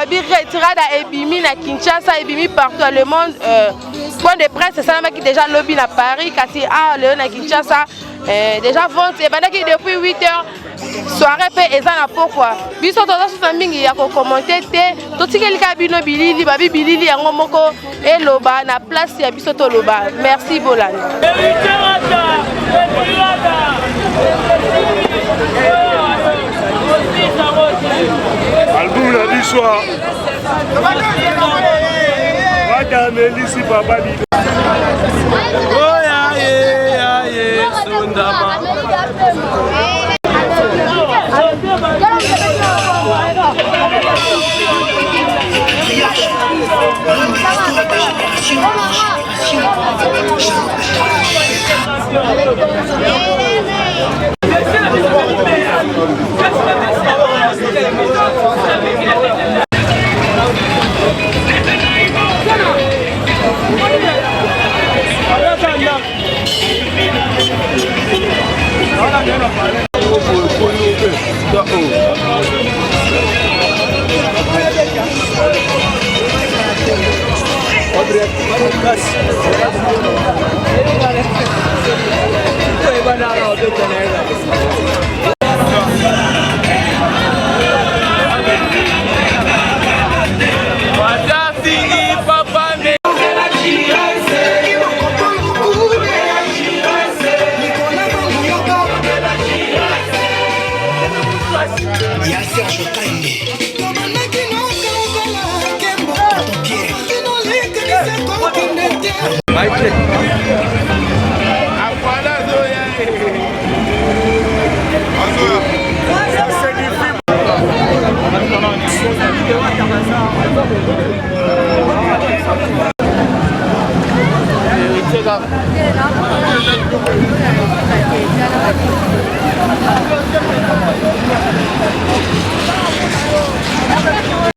Retirada ebimi na Kinshasa, ebimi partout dans le monde. Point de presse, c'est ça qui déjà lobby à Paris, kasi le na Kinshasa. Déjà vente, et qui depuis 8 heures, soirée pe eza na pourquoi. Biso toza sous mingi ya ko commenter te, to tikeli ka bino bilili, babi bilili yango moko e loba na place ya biso to loba. Merci Bolani. Album la du soir. Madame Elisi Babali. Oh ya Sundama.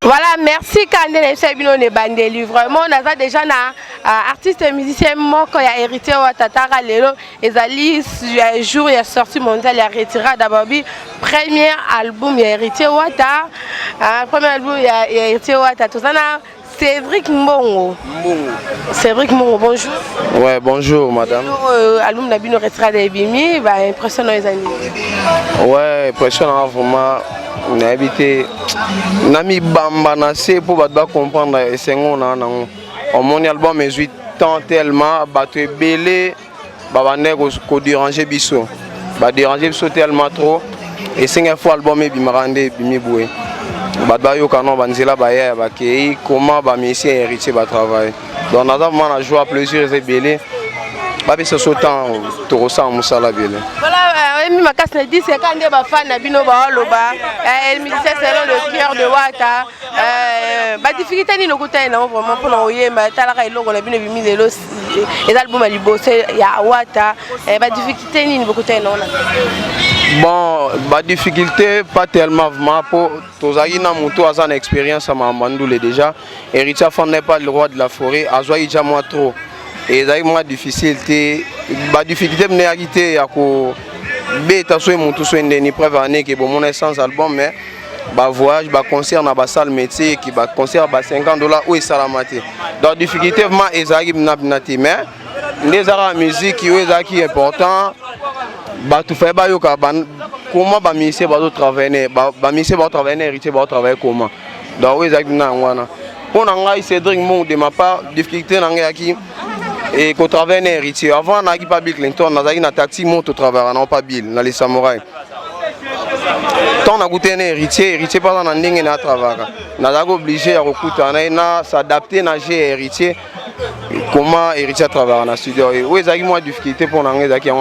Voilà, merci Kandele Sebino ne bandeli. Vraiment, on a déjà na artiste musicien moko ya hérité wa Tatara lelo ezali un jour il a sorti mondial ya retirada d'abord premier album ya hérité wa ta premier album ya hérité wa ta tozana Cédric Mbongo. Cédric Mbongo, bonjour. Ouais, bonjour madame. Album Nabino retirada ebimi ba impressionnant les amis. Ouais, impressionnant vraiment. On a habité Nami Bamba Nassé pour comprendre et c'est mon album est 8 ans tellement battu belé babané ko déranger biso ba déranger biso tellement trop et 5 fois album est bimarande bimi boué ba yo kanon banzela ba ya ba kei comment ba monsieur héritier ba travail donc on a vraiment la joie plaisir et belé ba biso sautant to ressent musala belé. Voilà, mi makas na dit c'est quand des fan na bino ba loba elle musicien selon le cœur de Wata ba difficulté ni nokuta na vraiment pour na oyemba tala ka iloko na bino bimi lelo les albums ali bosser ya Wata ba difficulté ni nokuta na ona. Bon, ba difficulté pas tellement vraiment pour tozaki na muto azan expérience à Mandoule déjà héritier fan n'est pas le roi de la forêt azwa ija moi trop et ça moi difficulté ba difficulté me agité ya ko beta so muto so ndeni preuve année que bon mon essence album mais ba voyage ba concert na ba salle métier qui ba concert ba $50 ou salamate donc difficulté vraiment ezaki binati mais les arts musique qui ezaki important ba tout fait ba yo ka comment ba ministère ba travailler ba ministère ba travailler héritier ba travailler comment donc ezaki na wana pour ngai Cédric Mbongo de ma part difficulté na ngai aki et qu'on travaille un héritier. Avant, on n'a pas Bill Clinton, on a un taxi monte au travail, on n'a pas Bill, dans les samouraïs. Quand on a goûté un héritier, héritier pas dans un ding et travail. On a obligé à recouter, on a s'adapter à héritier. Comment héritier travaille dans le studio. Oui, il y a moins de difficultés pour nous,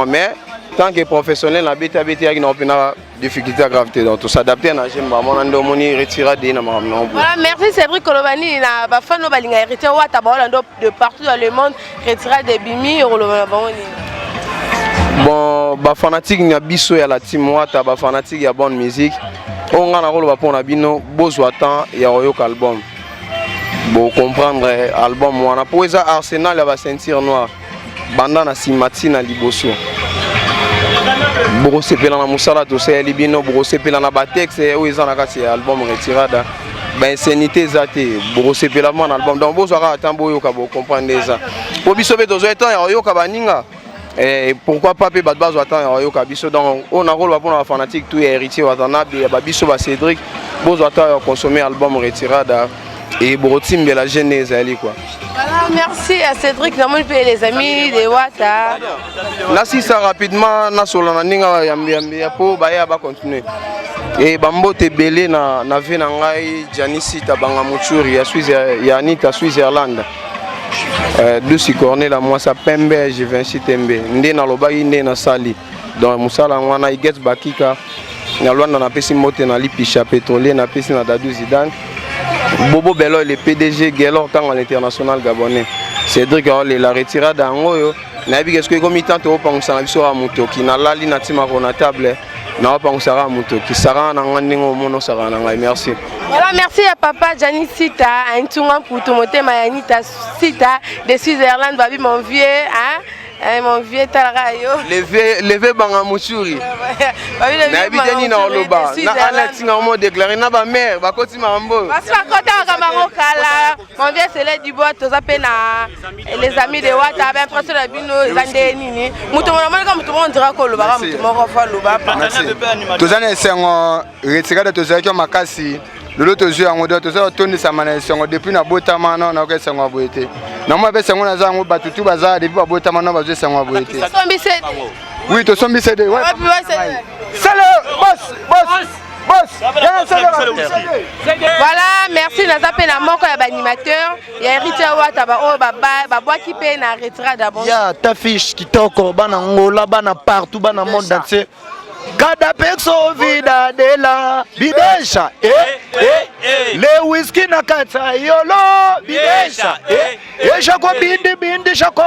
mais tant que professionnel, la BTA qui n'a pas de difficultés à gravité. Donc, s'adapter à l'âge, on a retiré des noms. Voilà, merci Cédric Kolobani. La bafan no balinga héritier Wata de partout dans le monde retiré des bimi. Bon, ba fanatique n'y a biso ya la team Wata, ba fanatique ya bonne musique. On a un rôle pour na bino, besoin temps ya oyok album. Bon comprendre album wana pour ça Arsenal va sentir noir. Banda na simati na liboso. Boko sepela na musala to se libino boko sepela na batex e o ezana kati album retirada. ben sénité zate bosepela mon album donc bozwaka ata boyoka comprendre ça po biso be tozwa temps ya yoka baninga et pourquoi pas pe bazwa temps ya yoka biso donc on a rôle pour fanatique tout héritier watanabe ba biso ba Cédric bozwa temps ya consommer album Retirada et Borotim de la genèse ali quoi. Voilà, merci à Cédric, les amis de Wata. Là si ça rapidement na solana ninga ya po ba ya ba continuer. Et bambo te belé na ve na ngai Janisi tabanga muchuri ya Suisse ya Anita Switzerland. Dusi Cornel moi ça pembe je viens Tembe. Ndé na lobaki ndé na sali. Donc musala ngwana I get bakika. Na lwanda na pesi mote na lipisha pétrolier na pesi na Dadou Zidane. Bobo Bello le PDG Gelor tant à l'international gabonais. Cédric la retirade d'Angoyo. Nabi qu'est-ce que comme il tente au penser na biso a muto ki na lali na tima na table. Na penser à muto ki sara na ngandingo mono sara na ngai merci. Voilà, merci à papa Gianni Sita, un tunga pour tout monter Mayanita Sita de Switzerland, babi mon vieux, hein? Mon vieux Talrayo. Levé banga muchuri. Na bideni na oloba. Na anatinga mo déclarer na ba mère ba koti mambo. Parce que kota ka mango kala. Mon vieux c'est les du bois to zapena les amis de Wata ben presque la bino zande nini. Muto mona comme tout le monde dira ko loba muto moko fa loba. Tozana sengo retirada tozaki makasi. Lolo tozu yango do tozo tondi samana sengo depuis na botama na na ko sengo boete. Na mo be sengo na zango batutu baza depuis ba botama na bazo sengo boete. Oui, to sombi cédé. Ouais. C'est le boss. Voilà, merci na zapena moko ya animateur. Ya héritier Wata ba o ba bois qui pe na retira d'abord. Ya ta fiche kitoko bana ngola bana partout bana monde entier. Cada pexo vida de la bidesha le whisky na kata yolo bidesha shako bindi shako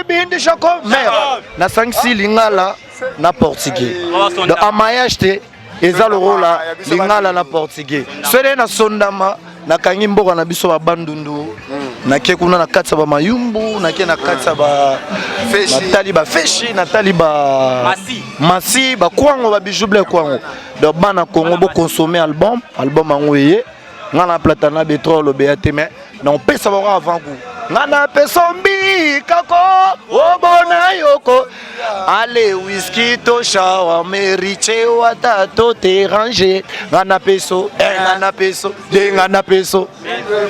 bindi shako mère na 5-6 lingala na portugais de amayashte eza lorola lingala na portugais sele na sondama na kangi mboka na biso ba bandundu na ke kuna na katsa ba mayumbu na ke na katsa ba natali ba feshi natali ba masi ba kwango ba bijouble kwango donc bana Congo bo consommer album angoye ngana platana betrol beate mais non pesa ba avant goût ngana pesombi kako obona yoko ale whisky to shawa meriche wata to te ranger ngana peso ngana peso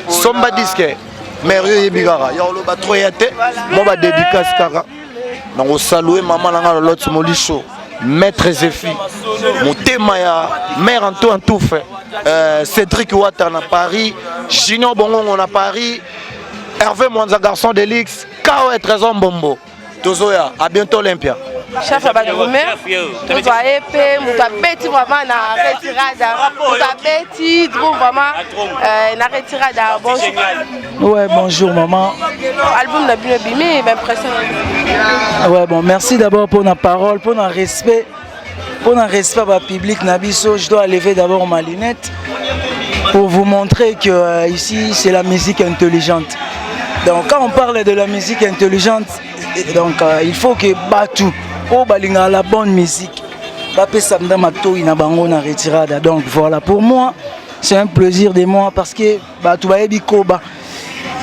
somba disque merveilleux bigara ya lo ba troyate mo ba dédicace kaka nango saluer maman nanga l'autre molisho maître Zéfi motema ya mère en tout fait Cédric Wata na Paris Junior Bongongo na Paris Hervé Mwanza garçon de l'X Kao et Trésor Mbombo Tozoya à bientôt Olympia chef Abadoume tozoya pe mutabeti vraiment na retirada mutabeti trop vraiment na retirada bonjour. Ouais, bonjour maman. Album na bien bimé impressionnant. Ouais, bon, merci d'abord pour la parole, pour le respect au public Nabiso. Je dois lever d'abord ma lunette pour vous montrer que ici c'est la musique intelligente. Donc quand on parle de la musique intelligente, donc il faut que Batou oh balinga la bonne musique. Bapé samedi mato ina bango na retirada. Donc voilà, pour moi c'est un plaisir de moi parce que Batou ba yebi koba.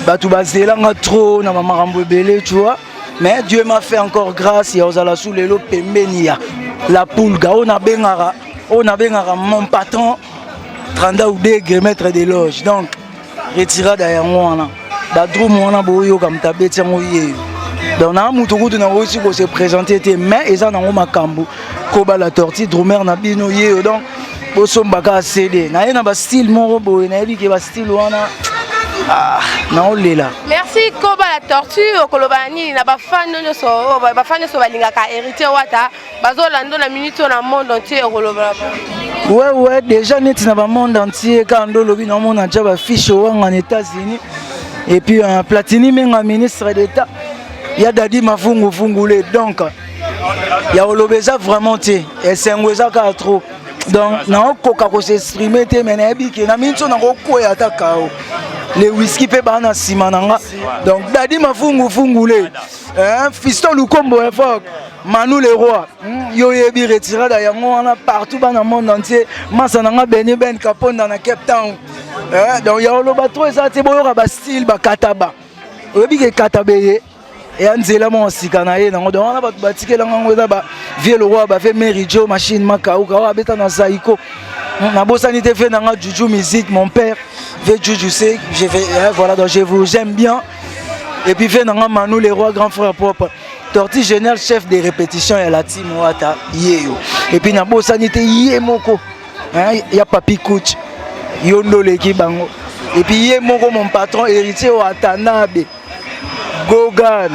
Batou ba zelanga trop na marambo belé, tu vois. Mais Dieu m'a fait encore grâce ya ozala sous les lots pembenia. La poulga on a bengara mon patron 30 ou degrés maître des loges. Donc retirada ya ngwana. Badrou mwana boyo comme tabeti ngoye. Donc na mutukutu na aussi ko se présenter mais eza na ngoma kambu koba la tortue drummer na bino ye donc bosomba ka CD na ye na ba style moko boye na yebi ke ba style wana na olela. Merci Koba la tortue okolobani na ba fan nyonso ba fan nyonso balingaka héritier Wata bazolanda na minute na monde entier okoloba. Ouais déjà net na ba monde entier quand lobi na monde entier ba fiche wanga en États-Unis et puis Platini menga ministre d'État. Il y a Dadi Mafungu Fungule donc il y a Olobeza vraiment té et c'est un weza ka trop donc na okoka ko s'exprimer té mais na bi ke na minso na ko ya takao les whisky pe bana simananga donc Dadi Mafungu Fungule fiston Lukombo effort Manu le roi. Yo yebi retirade yango wana partout dans le monde entier. Masananga Beni Ben Capone dans Cape Town. Donc ya lo ba trop ça te boyo ba style ba kataba. Oyebi ke katabeye. Et Anzela mon sikanaye nango donc on a batikela ngo za ba vie le roi ba fait Mary Jo machine makauka wa beta na Saiko. Na bosanité fait nanga Juju musique mon père fait Juju c'est je vais voilà donc j'aime bien. Et puis fait nanga Manu le roi grand frère propre. Torti général chef de répétition et la team Wata Yeyo. Et puis na bosanité Yemoko. Hein y a Papi Coach. Yondo leki bango. Et puis Yemoko mon patron héritier Watanabe. Gogan,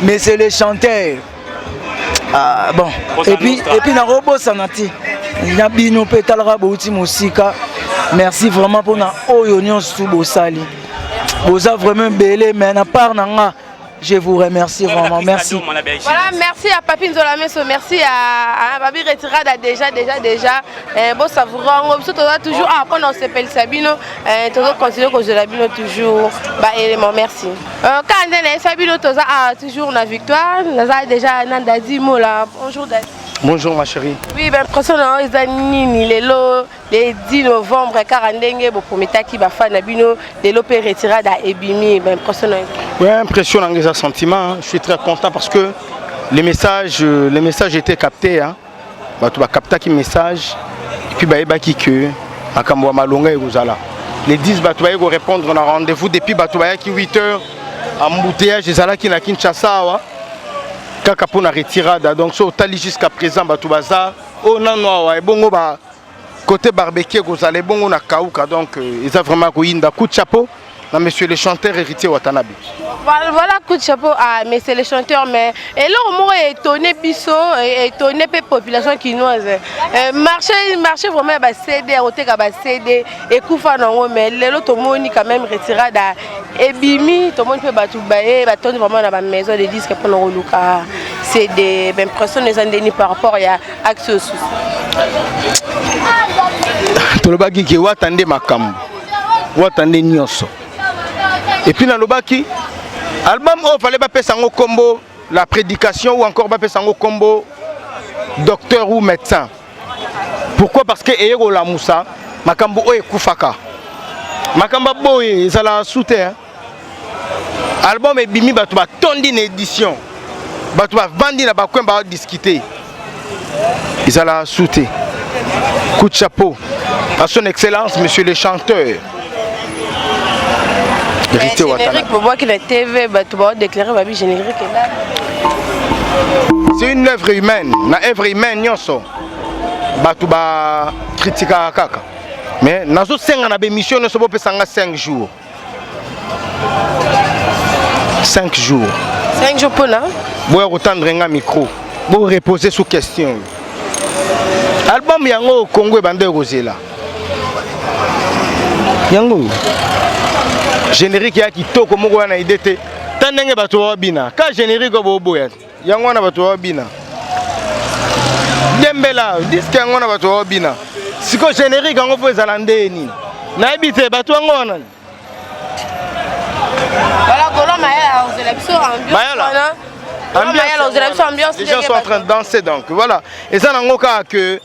mais c'est les chanteurs. Ah bon. Et puis na robo sanati. Na bino petalra bouti musika. Merci vraiment pour na oyonion sous bosali. Boza vraiment belé mais na part nanga. Je vous remercie vraiment, merci. Voilà, merci à Papi Nzolameso, merci à Babi Retirada déjà. Bon savourant, toujours on s'appelle Sabino, toujours continuer que je l'abino toujours bas élément, merci. Quand on est Sabino toujours la victoire, on a déjà Nandadi Mola. Bonjour Dadi. Bonjour ma chérie. Oui, ben personnellement, les 10 novembre, 40 pour Metaki Bafa Nabino, les lopé Retirada et Bimi, ben personnellement. Oui, impressionnant les sentiments. Je suis très content parce que les messages étaient captés. Hein. Tu vas capter qui message et puis bah qui que Makambo Malonga et Rosala. Les 10 tu vas répondre à un rendez-vous depuis tu vas qui 8h embouteillage des ala qui na Kinshasa. Kaka pour na retirada donc so tali jusqu'à présent tu vas ça. Oh non non ouais bongo ba côté barbecue Rosala bongo na kauka donc ils ont vraiment coinda coup de chapeau. Non, monsieur le chanteur héritier Watanabe. Voilà, coup de chapeau à monsieur le chanteur, mais et là au moins étonné biso, étonné la population quinoise. Marché vraiment bah CD, oteka bah CD, et koufa non mais là tout le monde quand même retiré da et bimi, tout le monde peut battre bailler, battre vraiment dans la maison de disques pour nous luka. C'est des personnes les indemnités par rapport à accès aux sous. Tout le bagui qui Watande makam, Watande nyoso. Et puis dans le baki, album il fallait pas passer en combo la prédication ou encore pas passer en combo docteur ou médecin. Pourquoi? Parce que Ego la Moussa, Makambo Oye Koufaka. Makamba Boye, ça l'a souté. Album est bimi, tu vas tondre une édition. Tu vas vendre la bakouin, tu vas discuter. Ils ont la souté. Coup de chapeau à son excellence, monsieur le chanteur. Générique pour voir que la TV tu vas déclarer ma vie générique là. C'est une œuvre humaine, une œuvre humaine nyonso. Tu vas critiquer kaka. Mais nazo 5 ans d'émission ne se peut pas 5 jours. 5 jours. 5 jours pour là. Vous retendre un micro. Vous reposer sous question. Album yango Congo bande Rosela. Yango. Générique ya kitoko moko na idete tandenge bato wa bina ka générique bo boya yango na bato wa bina dembela disque yango na bato wa bina siko générique yango fo ezala ndeni na ebite bato yango na voilà Colombe ya aux élections ambiance les gens sont en train de danser donc voilà et ça nango ka que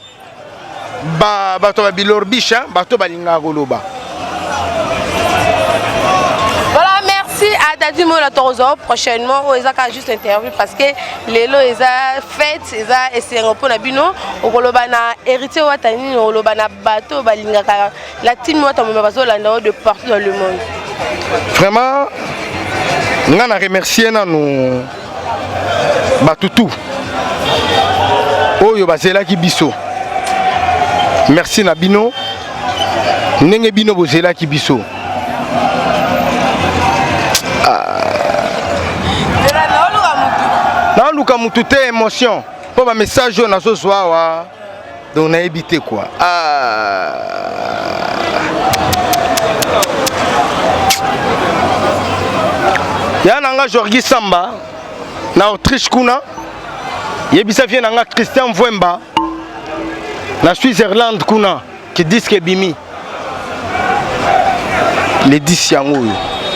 bato ba bilorbisha bato balinga goloba. À Dadi Mola Torozo prochainement où ils ont juste interview parce que les lots ils ont fait ils ont essayé pour la bino au kolobana héritier watani au kolobana bateau balinga la team watamo bazola de partout dans le monde. Vraiment on a remercié nous batutu oyo bazela ki biso merci na bino ndenge bino bozela ki biso. Dans le cas où tout est émotion, pour un message on a ce soir, donc on a évité quoi. Il y a un Jorgi Samba, na Autriche kuna, il y a un Christian Vwemba, na Suisse-Irlande kuna, qui disent que Bimi, les 10 yango,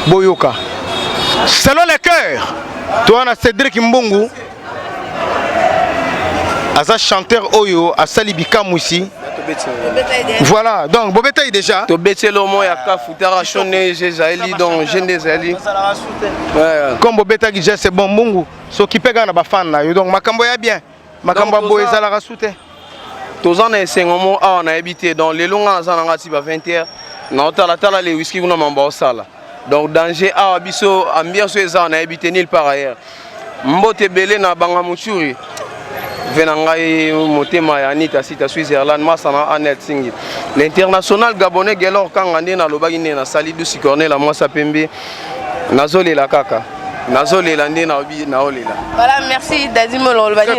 Boyoka. Selon les cœurs, toi on a Cédric Mbungu, Aza chanteur Oyo, Asali Bikamousi. Voilà, donc Bobetaï déjà. Tobetelo moya kafutara chone Jézaeli donc Jénézeli. Comme Bobetaï déjà c'est bon mungu. S'occuper gana ba fan na yo donc makambo ya bien. Makambo boy ezala rasute. Tozan na esengomo a on a habité dans les longs na zana ngati ba 20h. Na tala les whisky kuna mamba osala. Donc danger a biso ambiance eza on a habité nulle part ailleurs. Mbote belé na banga muchuri. Venangai motema ya Anita sita Switzerland masana Anet Singi. L'international gabonais Gelor Kangande na lobaki na Salidou Sikorne la mwasa pembe. Nazole la kaka. Nazole la ndé na obi na olela. Voilà, merci Dadimo Lolbani.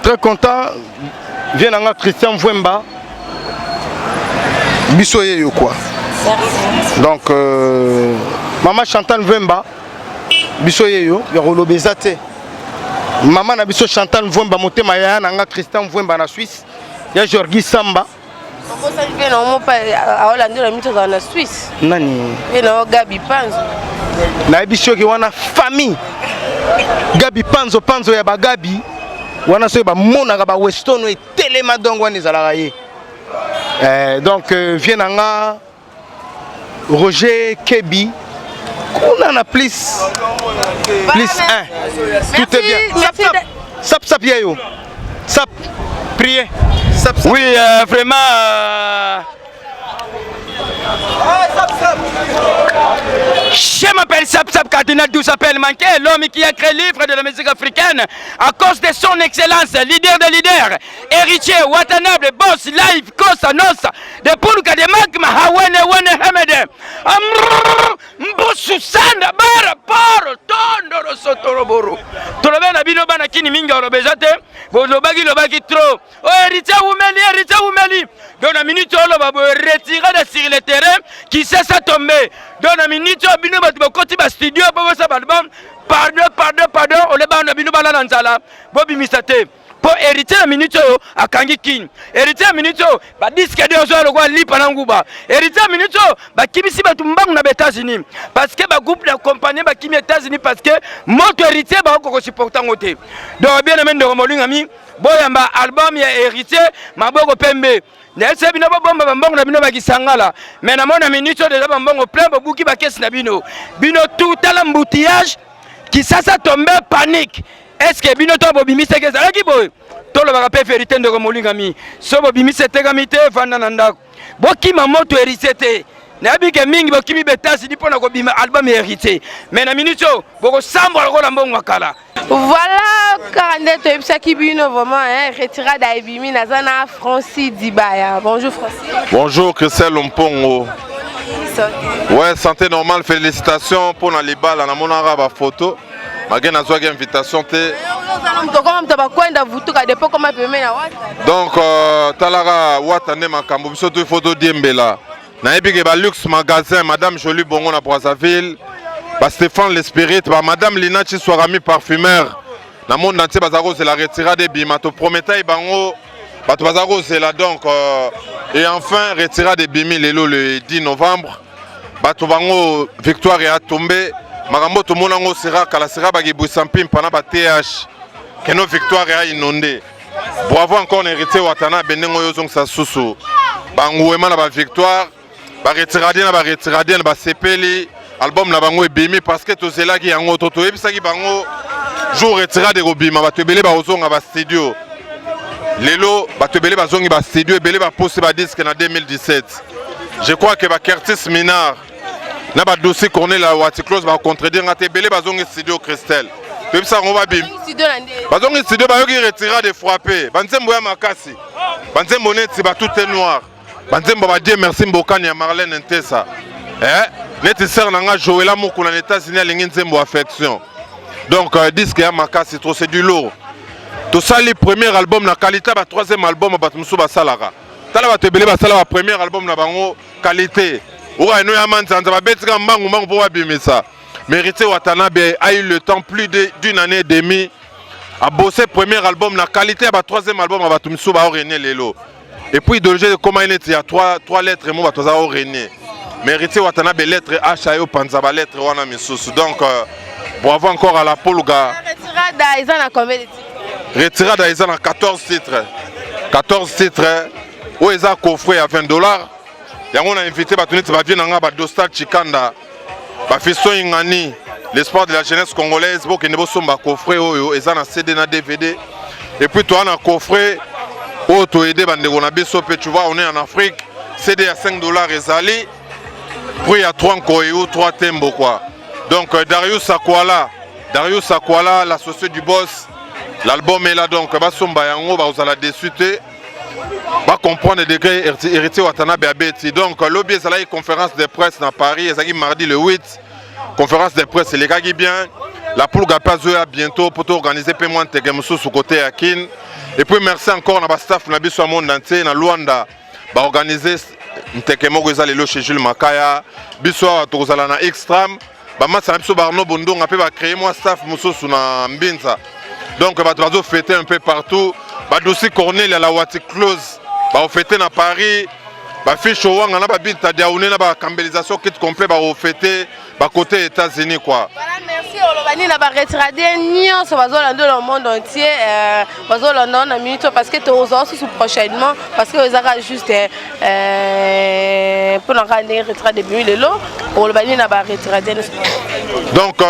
Très content. Venanga Christian Vwemba. Bissoye yo quoi. Merci. Donc maman Chantal Vwemba. Bissoye yo Rolobezate. Maman na biso Chantal Vwemba motema ya nanga Christian Vwemba na Suisse. Ya Georgi Samba. Comment ça fait non pas à Hollande la mito dans la Suisse. Nani? Et non Gabi Panzo. Na biso ki wana famille. Gabi Panzo Panzo ya ba Gabi. Wana so ba mona ba Weston et telema donc wana ezalaka ye. Donc vient nanga Roger Kebi. On a plus 1. Tout est bien. Sap yo. Sap priez. Oui, vraiment. Je m'appelle Sap Cardinal Dou s'appelle Manqué, l'homme qui a créé le livre de la musique africaine à cause de son excellence, leader de leaders, héritier, Watanabe, boss, live, Kosa, Nosa, de Purka, de Magma, Hawene, Wene, Hamede, Mbusu, Sanda, Bara, Poro, Tondo, Sotoroboro. Tolobena Bino Banakini Minga, Robezate, Bozobagi, Lobaki, trop. Oh, héritier, Oumeli. Dans la minute, on va retirer sur le terrain qui cesse à tomber. Dans la minute, Bino Batibokoti, studio, Bobosa Balbam, pardon, on les bandes Bino Balanzala, Bobby Misate. Pour hériter la minute à Kangi King. Hériter la minute, bah disque de Ozo le roi Lipananguba. Hériter la minute, bah Kimisi Batumbang na États-Unis. Parce que bah groupe d'accompagné bah Kimi États-Unis parce que mon héritier bah encore supportant côté. Donc bien aimé de Romoling ami, boyamba album ya héritier, ma bogo pembe. Nelse bino bomba bambongo na bino bakisangala. Mais na mona minute déjà bambongo plein bobuki ba caisse na bino. Bino tout à l'embouteillage qui ça tombé panique. Est-ce que bino to bobimi seke zalaki boy? To lo baka pe vérité de Romolingami. So bobimi setegamite vanda nanda. Bokima moto hérité. Na bike mingi bokimi betasi di pona ko bima album hérité. Mais na minute boko sambwa ko la mbongo kala. Voilà, Karande Toyebsaki Bino, vraiment, retirade d'Aibimi, Nazana, Francis Dibaya. Bonjour Francis. Bonjour Christelle Lompongo. Ouais, santé normale, félicitations pour les balles, on a mon arabe photo. Malgré une invitation. Donc, Talara Watane Makambo, surtout photo d'Imbela. Naïbi Luxe Magasin, Madame Jolie Bongo na Brazzaville. Stéphane l'Esprit, Madame Lina Chiswarami parfumeur. Dans le monde entier, c'est la retirade des bima. Tu promettais bango, c'est là donc. Et enfin, retirade des bimi le 10 novembre. Bango victoire est tombée. Marambo tout le monde sera kala sera bagibu sampim pendant ba TH. Que nos victoire est inondée. Bravo encore héritier Watana Benengo Yozong Sasusu. Bango ema na ba victoire. Ba retirade na ba retirade na ba sepeli. Album na bango ebimi parce que to zela ki yango to ebisaki bango jour retira de robima ba tebele ba ozonga ba studio lelo ba tebele ba zongi ba studio ebele ba poste ba disque na 2017. Je crois que ba Curtis Minard na ba dossier Cornel la Waticlose ba contredire ngate ebele ba zongi studio Christelle to ebisa ngo ba bim ba zongi studio ba yoki retira de frapper ba nzembo ya makasi ba nzembo neti ba tout est noir ba nzembo ba Dieu merci Mbokani ya Marlène Ntesa Neti sœur nanga Joëla Moko na États-Unis a lingi nzembo affection. Donc disque ya makasi trop c'est du lourd. Tout ça le premier album na qualité ba troisième album ba tumusu ba salara. Tala ba tebele ba sala ba premier album na bango qualité. Ora no ya manzanza ba betika mbangu mbangu po bimisa. Mérité Watanabe a eu le temps plus d'une année et demie à bosser premier album na qualité ba troisième album ba tumusu ba René Lelo. Et puis de comment il était il y a trois lettres mo ba toza René. Mérité Watanabe lettre H A O Panzaba lettre wana misusu. Donc bravo encore à la Poluga. retirada eza na 14 titres. 14 titres. Où eza coffret à $20. Yango on a invité batuniti ba vie nanga ba Dostal Chikanda. Ba Fiston Ingani, l'espoir de la jeunesse congolaise, bo kende bo somba coffret oyo eza na CD na DVD. Et puis toi na coffret oh to aider bandeko na biso pe tu vois on est en Afrique, CD à $5 ezali. Puis il y a 3 Nkoyo, 3 Tembo quoi. Donc Darius Sakwala, l'associé du boss. L'album est là donc basomba yango ba ozala dessuté. Va comprendre les degrés héritier Watanabe Abeti. Donc l'objet c'est la conférence de presse dans Paris, ezaki mardi le 8. Conférence de presse les gars qui bien. La poule Gapazoya bientôt pour organiser paiement Tegemusu sous côté Akin. Et puis merci encore na ba staff na biso monde entier na Luanda ba organiser Ntekemo ezali chez Jules Makaya. Biso tozala na Extram. Ba matsa biso Barno Bondonga pe ba créer moi staff mususu na Mbinza. Donc ba tozo fêter un peu partout. Ba dossier Cornel à la Wati Close. Ba fêter na Paris. Ba fiche wanga na ba binta diaoune na ba cambelisation kit complet ba fêter ba côté États-Unis quoi. Voilà, merci Olobani na ba retirade nyonso bazolanda dans le monde entier bazolanda na minute parce que tozo sous prochainement parce que ezaka juste pour la retirade début lelo Olobani na ba retirade. Donc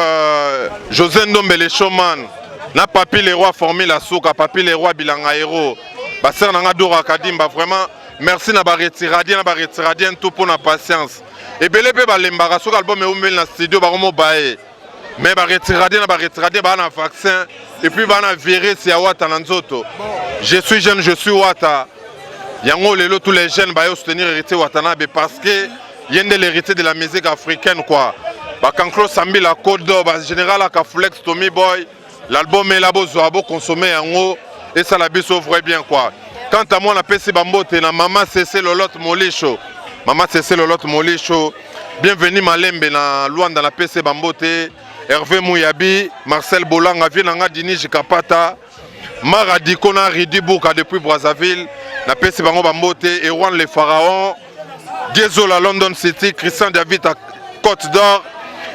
José Ndombele showman na Papi les rois formé la souka Papi les rois bilanga héros. Ba ser na Dora Kadimba vraiment merci na ba retiradien tout pour na patience. Et belé pe ba lembara so album e umel na studio ba mo bae. Mais ba retiradien ba na vaccin et puis ba na virus ya wata na nzoto. Je suis jeune, je suis wata. Yango lelo tous les jeunes ba yo soutenir héritier Watanabe parce que yende l'héritier de la musique africaine quoi. Ba Kanklo Sambi la Côte d'Or ba général aka Flex Tommy Boy. L'album est là beau consommer yango et ça la biso vrai bien quoi. Quant à moi, la PC Bambote, na Maman Cessé Lolotte Molisho. Maman Cessé Lolotte Molisho. Bienvenue Malembe na Luanda la PC Bambote. Hervé Mouyabi, Marcel Bolanga, Vienanga Dini Jikapata. Maradi Kona Ridi Bouka depuis Brazzaville. La PC Bambote, Erwan le Pharaon. Gezo la London City, Christian David à Côte d'Or.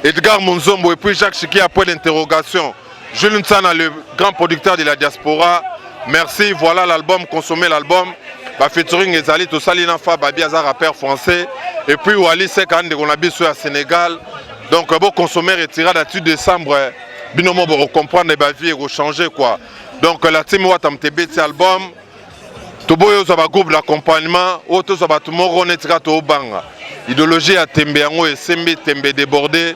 Edgar Monzombo et puis Jacques Chiki après l'interrogation. Jules Nsana, le grand producteur de la diaspora. Merci, voilà l'album, consommez l'album. Ba featuring ezali to salina fa babi azar rappeur français et puis Wali Sekan de Gonabi sur Sénégal. Donc bon consommer retiré là-dessus décembre binomo pour comprendre ba vie et changer quoi. Donc la team Watam TB album to boyo za ba groupe d'accompagnement auto za ba tumoro netira to banga. Idéologie à Tembe yango et Sembe Tembe débordé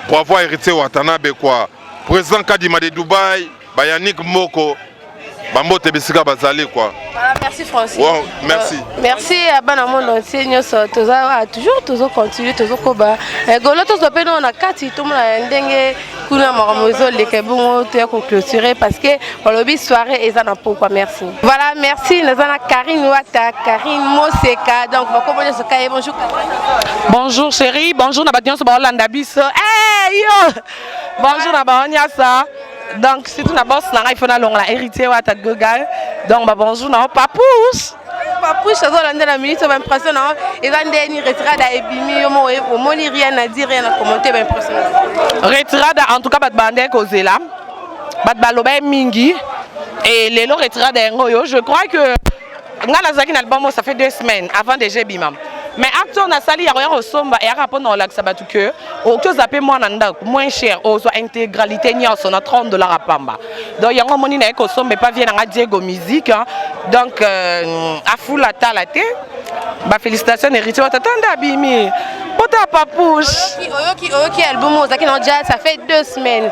pour avoir hérité Watanabe quoi. Président Kadima de Dubaï, Bayanik Moko Bambote Bessika Bazali quoi. Voilà, merci Francis. Wow, merci. Merci à Banamon entier, toujours continuer, toujours koba. Golo tous les on a 4 tout le monde ndenge kuna maramozo les kebongo te ko clôturer parce que on lobby soirée et ça n'a pourquoi merci. Voilà, merci Nazana Karine Wata, Karine Moseka. Donc on va commencer ce cas bonjour. Bonjour chérie, bonjour na badion so ba Hollanda biso. Hey yo. Bonjour na ba Onyasa. Donc c'est tout d'abord il faut la héritier Wata Goga. Donc bah bonjour na papouche. Papouche ça doit la minute ça impressionnant. Et va ndeni retirada ebimi yo mo moni rien à dire rien à commenter ba impressionnant. Retirada en tout cas bat bande kozela. Bat baloba mingi et lelo retirada ngoyo je crois que ngana zaki na album ça fait 2 semaines avant déjà bimam. Mais acteur na sali ya roya somba et rapport dans l'axe batu que au que zappé moi nanda moins cher aux intégralité ni son à $30 à pamba. Donc yango moni na ko somba pas vient na Diego musique donc à full la talate ba félicitations héritier tatanda bimi pota papouche qui album ozaki na déjà ça fait 2 semaines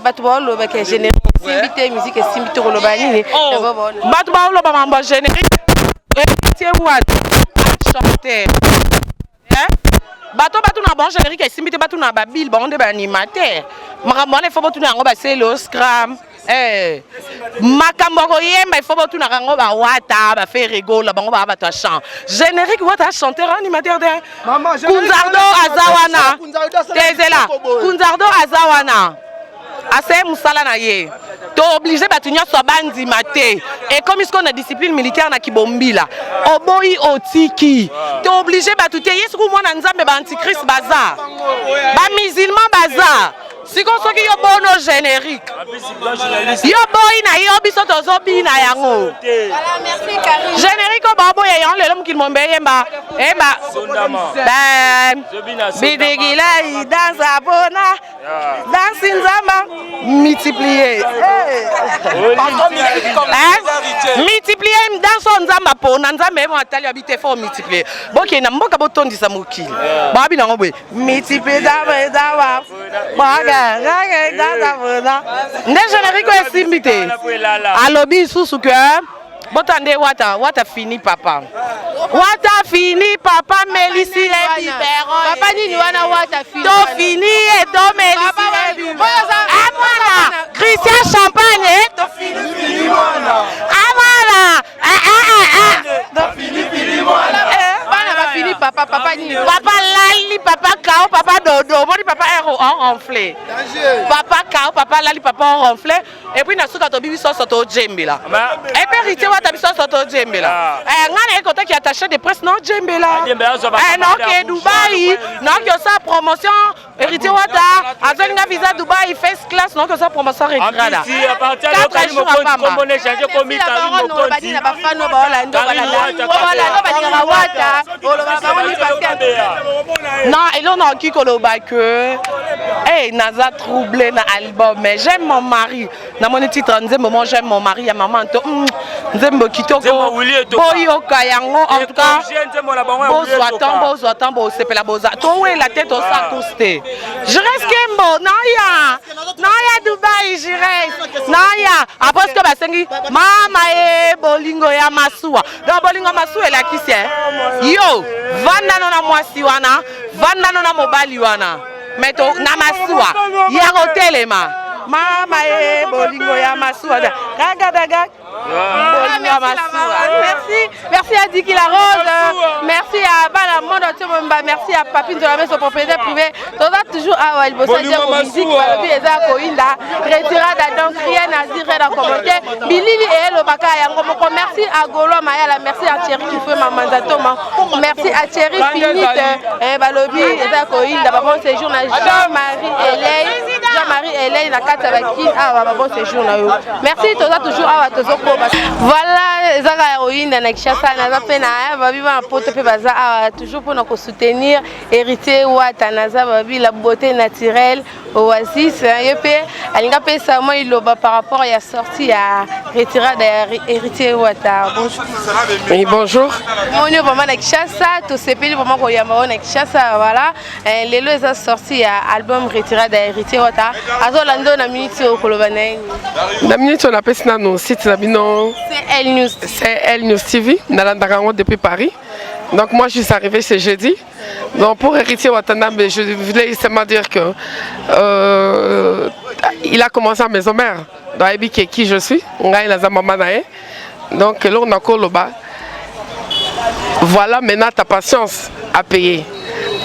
batu ba lo ba ke générique simbité musique et simbité ko lo ba ni batu ba lo ba mamba générique héritier what chanter bato na bon générique et simité bato na babil bon de animateur makambo na faut bato na ngo ba selo scram makambo ko yemba il faut bato na ngo ba wata ba faire rigola bango ba bato chant générique wata chanteur animateur de Kunzardo Azawana Tezela Kunzardo Azawana assez musala na ye to obligé batunya so bandi maté et comme ce qu'on a discipline militaire na kibombila oboyi otiki to obligé batuté yesu ko mona nzambe ba antichrist baza ba musulman baza siko soki yo bono générique yo boyi na yo biso tozobi na yango générique o baboya yango lelo mokili mombe yemba bidigilai dansa bona dansi nzamba multiplier multiplier danso nzamba pona nzambe mo atali abite fo multiplier boke na mboka botondisa mokili babi nango boye multiplier dawa baga dansa bona nde générique esimbi te alobi susu que botande wata fini papa melisi et biberon papa nini wana wata fini to fini et to melisi et biberon amala Christian Champagne to fini amala to fini bana ba fini papa nini papa lali papa kao papa dodo moni papa ero enflé papa kao papa lali papa enflé et puis na suka to bibi soso to jembela et puis rité wata biso soto jembela ngana ekota ki attaché de presse non jembela non ke Dubaï non que ça promotion héritier wata azolinga visa Dubaï first class non que ça promotion retrada à partir de quand mo ko mo changer comme Italie mo ko di na bafano ba Orlando ba wata non et là on a qui koloba que hey naza troublé na album mais j'aime mon mari na mon titre nzembo moi j'aime mon mari ya maman to nzembo kitoko boyoka yango en tout cas bozwa tan bosepela boza towe la tête au sac toasté je reste Kembo naya Dubaï je reste naya après ce que basengi mama e bolingo ya masuwa donc bolingo masuwa elakisi yo vanda na mwasi wana vanda na mobali wana meto na masuwa ya hotelema mama e bolingo ya masuwa daga merci à Diki la Rose, merci à Bala Mondo, merci à Papine de la maison propriétaire privée. Toujours à il bosse dire aux musiques, Eza Koinda, retirada donc rien à dire dans commentaire. Bilili et le Baka Yangomoko, merci à Golo Mayala, merci à Thierry qui fait ma mandatoma, merci à Thierry Finite, Balobi, Eza Koinda, bon séjour à Jean-Marie Hélène, la carte avec qui a bon séjour. Merci toujours à Tozoko. Voilà, ezaka héroïne na Kinshasa naza pe na babi ba poto pe baza toujours pour nous soutenir héritier wata naza babi la beauté naturelle Oasis yepe alinga pe ça moi il loba par rapport à sortie à retirer héritier wata. Bonjour. Oui, bonjour. Mon nom vraiment na Kinshasa to sepeli vraiment ko yamba na Kinshasa voilà lelo eza sorti à album retirer d'héritier wata azolando na minute okoloba na minute on appelle ça nos sites nabino. C'est Elle News. C'est Elle News TV, Nalandarango depuis Paris. Donc moi je suis arrivé ce jeudi. Donc pour héritier Watana, je voulais seulement dire que il a commencé à maison mère. Dans qui je suis, donc là on a Koloba. Voilà maintenant ta patience à payer.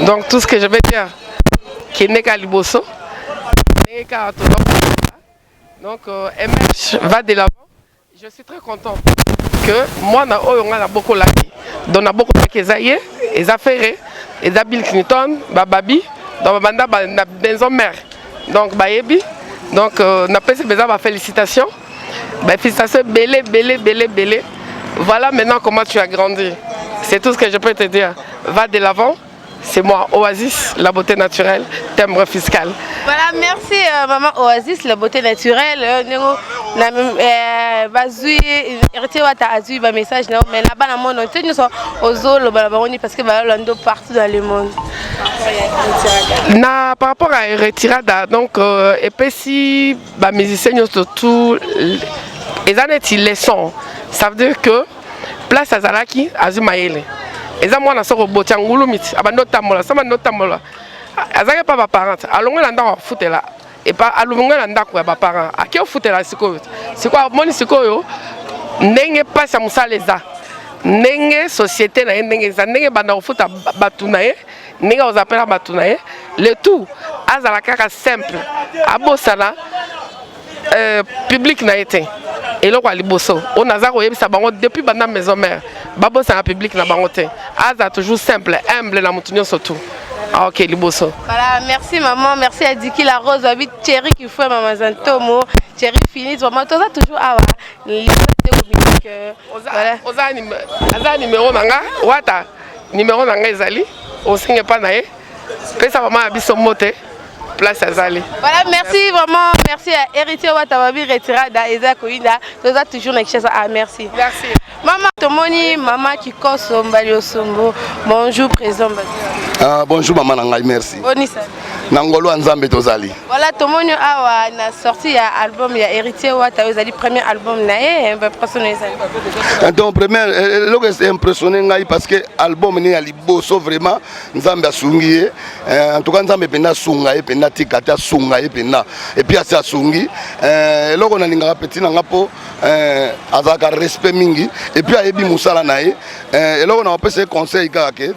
Donc tout ce que je vais dire, qui n'est qu'à Liboso, donc MH va de l'avant. Je suis très content que moi, on a beaucoup laki. Donc, on a beaucoup laki. Les affaires, les Bill Clinton, Babi, donc, on a maison mère. Donc, Bayebi. Donc, on a fait ces félicitations. Félicitations, belé. Voilà maintenant comment tu as grandi. C'est tout ce que je peux te dire. Va de l'avant. C'est moi, Oasis, la beauté naturelle, timbre fiscal. Voilà, merci maman Oasis, la beauté naturelle. Message mais là-bas dans le monde, nous sommes aux zones parce que nous partout dans le monde. Par rapport à Retirada, donc, et puis si les musiciens surtout, ils ont des leçons. Ça veut dire que place à Zalaki, à Zumaïle. Et ça, moi, je suis robot, je suis tamola, ça m'a notamment. Je pas mes parents. Alors, on a foutu là. Et pas à l'ouvrage, on a mes parents. À qui on fout là, c'est quoi? C'est quoi? Mon c'est quoi? N'est pas ça, moussa les a. N'est société, n'est pas dans le foot à Batounaye, n'est pas aux appels à Batounaye. Le tout, à la caca simple, à Bossana, public n'a été. Et là, on a depuis la maison mère. Babo c'est un public na bangote. Aza toujours simple, humble na mutunyo surtout. Ah, ok, liboso. Voilà, merci maman, merci à Diki la Rose, habite Thierry qui fait maman Zantomo, Thierry Finit, vraiment, tout ça toujours à Oza numéro nanga, wata numéro nanga ezali, osinge pas nae, pesa maman abiso mote, place azali. Voilà, merci vraiment, merci à Héritier Watababi Retirada, Eza Koïda, tout ça toujours na Kishasa. Ah, merci. Merci. Maman Tomoni, maman qui koso Mbali Osombo. Bonjour président. Bonjour maman Nangai, merci. Bonisa. Nangolo Nzambe tozali. Voilà, Tomoni awa na sorti ya album ya Héritier Wata, vous avez premier album nae, impressionné ça. Donc premier, logo c'est impressionné ngai parce que album ni ali boso vraiment Nzambe asungi. En tout cas Nzambe pena sunga e pena tikata sunga e pena. Et puis asa sungi, logo na linga petit na ngapo azaka respect mingi. Et puis ayebi musala nae, logo na opese conseil kake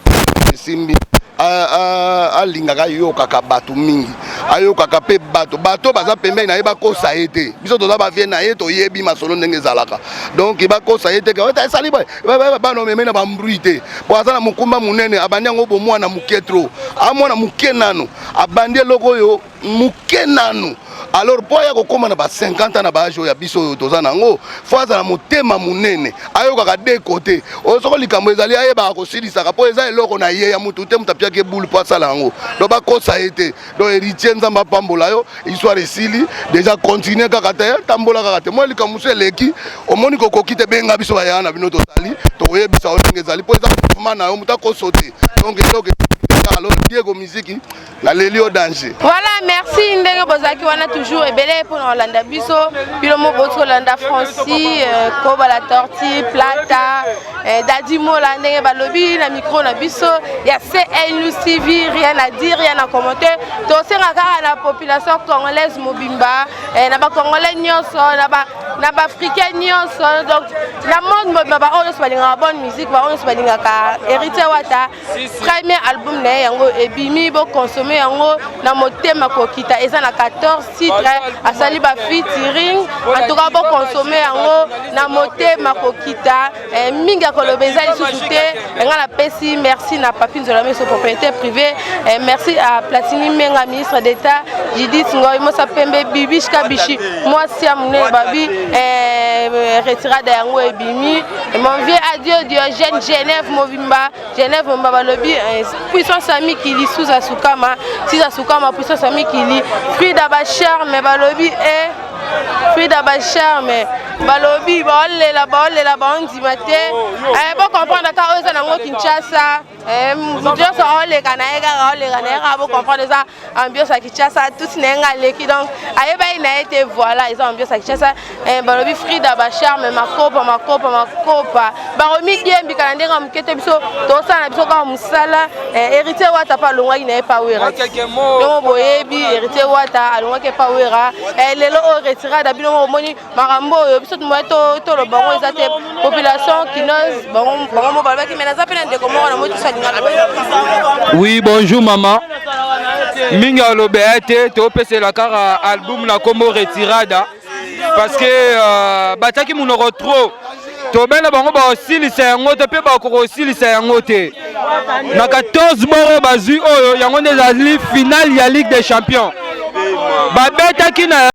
simbi alingaka yokaka bato mingi ayokaka pe bato baza pembeni na ye bakosa ye te biso toza bavie na ye toyebi masolo ndenge ezalaka donc bakosa ye te esali bana omemei na bambruit te po aza na mokumba monene abandi yango bomwana moke tro amwana moke nano abandi eloko oyo moke nano. Alors pour ya kokoma na ba 50 ans na ba age ya biso toza nango faut azala motema munene ayokaka de côté osoko likambo ezali ayeba kosilisa po eza eloko na ye ya mutu te mutapia ke boule po asala ngo do ba kosa ete do héritier nzamba pambola yo histoire esili déjà continuer kaka te tambola kaka te mo likambo se leki omoni kokoki te benga biso ya na bino tozali to yebisa ondenge ezali po eza mouvement na yo mutako sauter donc eloko alors Diego Miziki la Lelio danger. Voilà, merci ndenge bozaki wana toujours ebele pour Hollanda biso bilomo boto Hollanda Franci Koba la Tortue Plata Daddy Mola ndenge balobi na micro na biso ya CNU TV, rien à dire, rien à commenter. To sengaka la population congolaise mobimba na ba congolais nyonso na ba africain nyonso donc la monde ba on se balinga bonne musique ba on se balinga ka Héritier Wata premier album na yango ebimi bo consommer yango na motema kokita eza na 14 titres asali ba featuring en tout cas bo consommer yango na motema kokita minga kolobeza lisusu te nga na pesi merci na Papi Nzola Meso propriétaire privé merci à Platini Menga ministre d'État Judith Ngoy Mosa Pembe Bibish Kabishi moi si amune babi retirada yango ebimi mon vieux adieu Diogène Genève Movimba Genève Mbaba lobby puissance ami qui lit sous Asukama si Asukama puissance ami qui lit Frida Bachar mais balobi et Frida Bachar mais balobi baolela bandimate bon comprendre ka oza nango Kinshasa Dios oleka na ega bon comprendre ça ambiance à Kinshasa tout nenga leki donc ayeba ina été voilà ils ont ambiance à Kinshasa balobi Frida Bachar mais makopa baromi gembi kana ndenga mukete biso tosa na biso ka musala Héritier Wata pa longwa ina pa wera donc boyebi Héritier Wata alongwa ke pa wera lelo o retirada bino moni marambo biso to lo bango ezate population kinoise bango balba ki menaza pena de comment on a moto salinga. Oui, bonjour maman. Minga lobete to pese la kara album na kombo retirada parce que bataki munoko trop to bena bango ba osilisa yango te pe ba ko osilisa yango te na 14 boro bazui oyo yango ndezali finale ya Ligue des Champions babetaki na